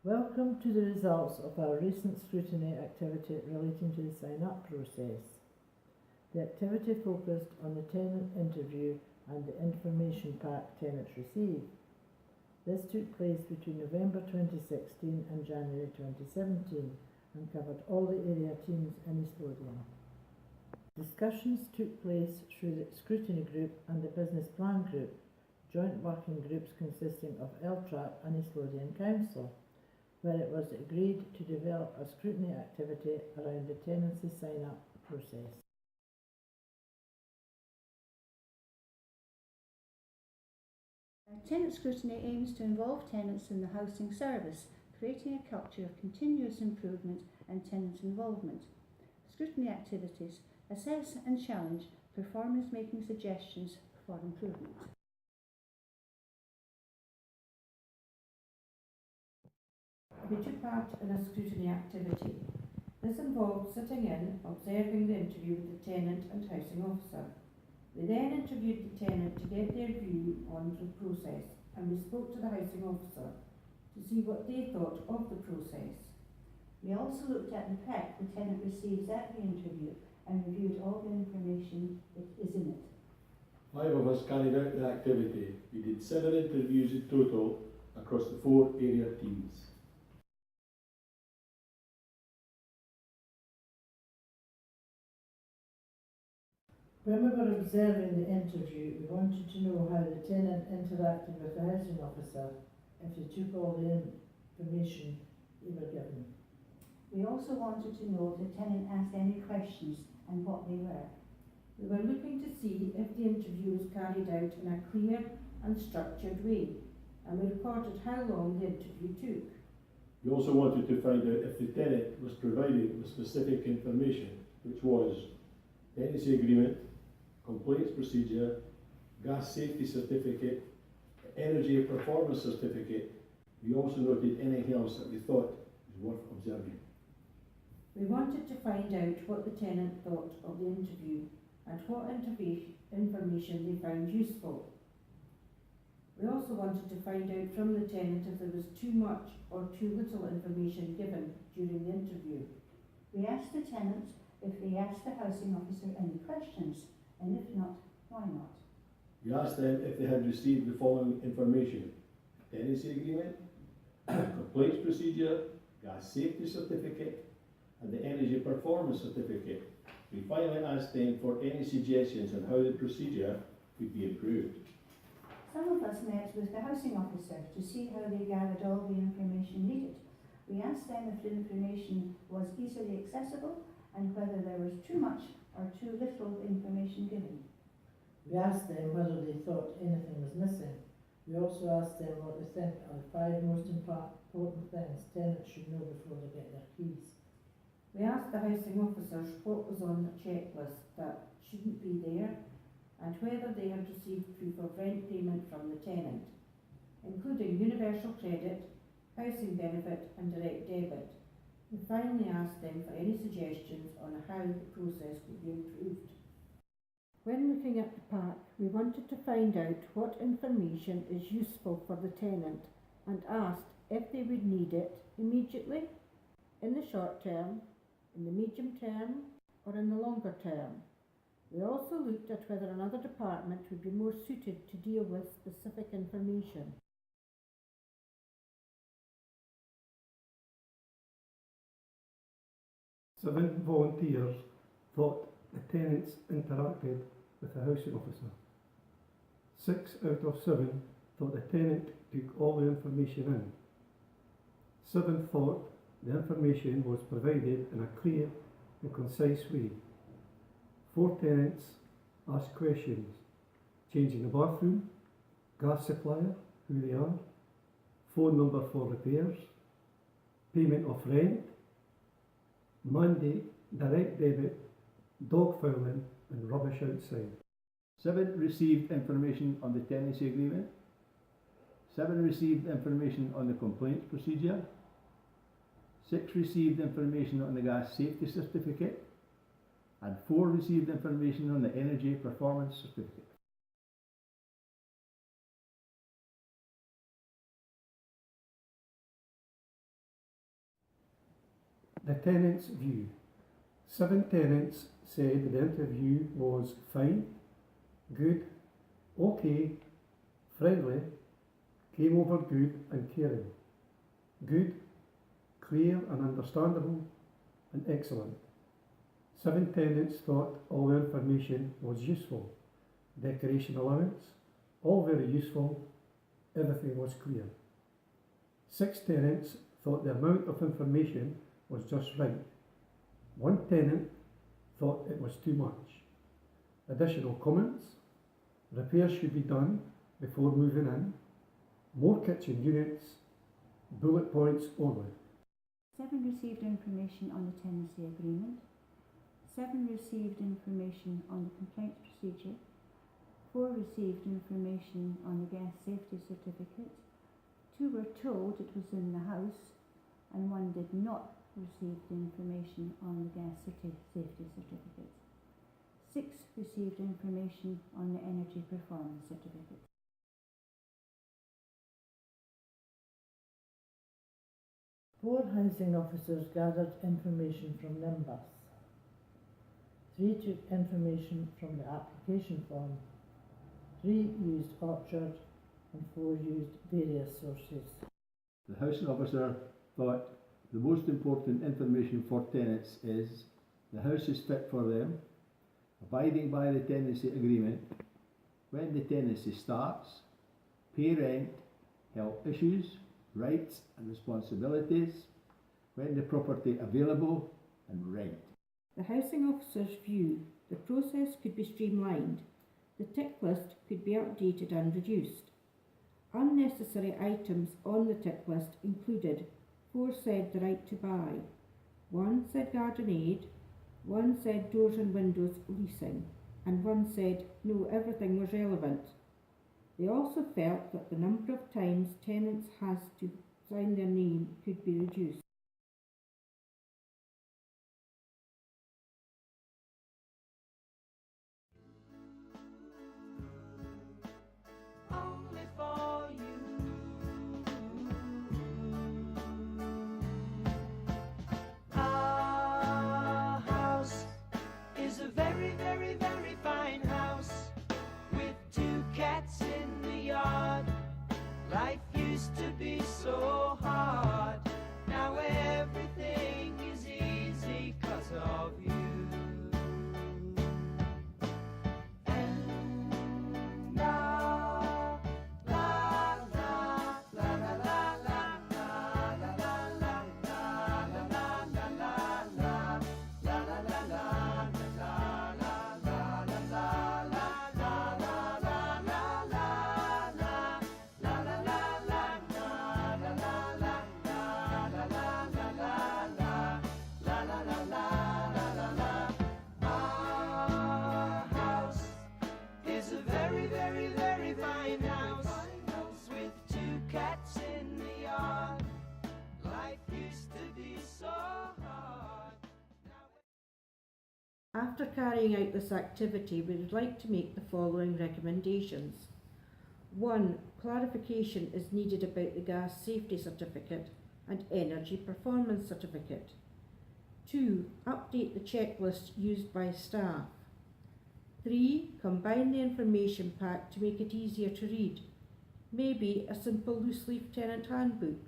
Welcome to the results of our recent scrutiny activity relating to the sign-up process. The activity focused on the tenant interview and the information pack tenants received. This took place between November 2016 and January 2017 and covered all the area teams in East Lothian. Discussions took place through the Scrutiny Group and the Business Plan Group, joint working groups consisting of LTRAP and East Lothian Council, where it was agreed to develop a scrutiny activity around the tenancy sign-up process. Tenant scrutiny aims to involve tenants in the housing service, creating a culture of continuous improvement and tenant involvement. Scrutiny activities assess and challenge performers making suggestions for improvement. We took part in a scrutiny activity. This involved sitting in, observing the interview with the tenant and housing officer. We then interviewed the tenant to get their view on the process, and we spoke to the housing officer to see what they thought of the process. We also looked at the pack the tenant receives at the interview and reviewed all the information that is in it. 5 of us carried out the activity. We did 7 interviews in total across the 4 area teams. When we were observing the interview, we wanted to know how the tenant interacted with the housing officer if they took all the information they were given. We also wanted to know if the tenant asked any questions and what they were. We were looking to see if the interview was carried out in a clear and structured way, and we recorded how long the interview took. We also wanted to find out if the tenant was provided with specific information, which was tenancy agreement, complaints procedure, gas safety certificate, energy performance certificate. We also noted anything else that we thought was worth observing. We wanted to find out what the tenant thought of the interview and what information they found useful. We also wanted to find out from the tenant if there was too much or too little information given during the interview. We asked the tenant if they asked the housing officer any questions, and if not, why not? We asked them if they had received the following information: tenancy agreement, complaints procedure, gas safety certificate, and the energy performance certificate. We finally asked them for any suggestions on how the procedure could be improved. Some of us met with the housing officer to see how they gathered all the information needed. We asked them if the information was easily accessible and whether there was too much or too little information given. We asked them whether they thought anything was missing. We also asked them what they think are the 5 most important things tenants should know before they get their keys. We asked the housing officers what was on the checklist that shouldn't be there, and whether they had received proof of rent payment from the tenant, including universal credit, housing benefit and direct debit. We finally asked them for any suggestions on how the process could be improved. When looking at the pack, we wanted to find out what information is useful for the tenant and asked if they would need it immediately, in the short term, in the medium term, or in the longer term. We also looked at whether another department would be more suited to deal with specific information. Seven volunteers thought the tenants interacted with the housing officer. 6 out of 7 thought the tenant took all the information in. 7 thought the information was provided in a clear and concise way. 4 tenants asked questions: changing the bathroom, gas supplier, who they are, phone number for repairs, payment of rent, mandate, direct debit, dog fouling and rubbish outside. 7 received information on the tenancy agreement, 7 received information on the complaints procedure, 6 received information on the gas safety certificate, and 4 received information on the energy performance certificate. The tenants' view. 7 tenants said the interview was fine, good, okay, friendly, came over good and caring. Good, clear and understandable, and excellent. 7 tenants thought all the information was useful. Decoration allowance, all very useful, everything was clear. 6 tenants thought the amount of information was just right. 1 tenant thought it was too much. Additional comments, repairs should be done before moving in, more kitchen units, bullet points only. 7 received information on the tenancy agreement. 7 received information on the complaints procedure. 4 received information on the gas safety certificate. 2 were told it was in the house, and 1 did not receive the information on the gas safety certificate. 6 received information on the energy performance certificate. Four housing officers gathered information from NIMBUS. 3 took information from the application form. 3 used Orchard and 4 used various sources. The housing officer thought the most important information for tenants is the house is fit for them, abiding by the tenancy agreement, when the tenancy starts, pay rent, health issues, rights and responsibilities, when the property available, and rent. The housing officer's view, the process could be streamlined. The tick list could be updated and reduced. Unnecessary items on the tick list included 4 said the right to buy, 1 said garden aid, 1 said doors and windows leasing, and 1 said no, everything was relevant. They also felt that the number of times tenants has to sign their name could be reduced. Only for you. Our house is a very, very, very fine house with 2 cats in the yard. Life used to be so hard. Now everything is easy 'cause of you. After carrying out this activity, we would like to make the following recommendations. 1. Clarification is needed about the gas safety certificate and energy performance certificate. 2. Update the checklist used by staff. 3. Combine the information pack to make it easier to read. Maybe a simple loose leaf tenant handbook.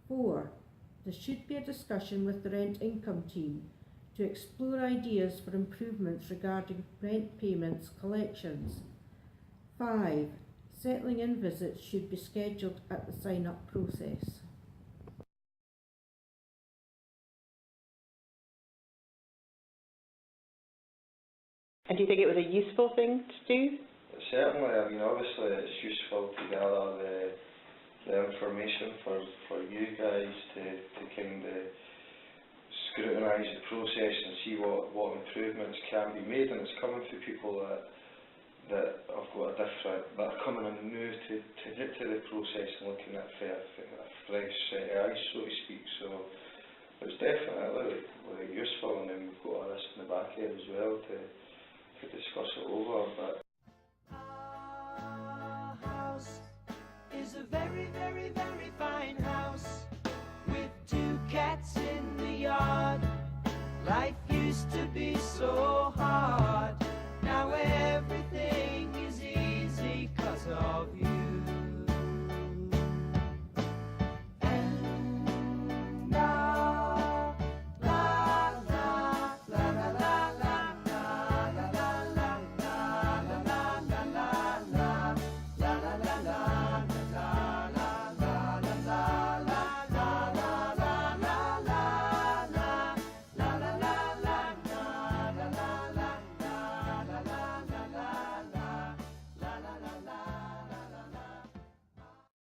4. There should be a discussion with the rent income team to explore ideas for improvements regarding rent payments collections. 5. Settling in visits should be scheduled at the sign-up process. And do you think it was a useful thing to do? Certainly, I mean, obviously it's useful to gather the information for you guys to kind of scrutinise the process and see what improvements can be made, and it's coming from people that have got that are coming in new to get to the process and looking at a fresh set of eyes, so to speak. So it's definitely useful, and then we've got all this in the back here as well to discuss it over. But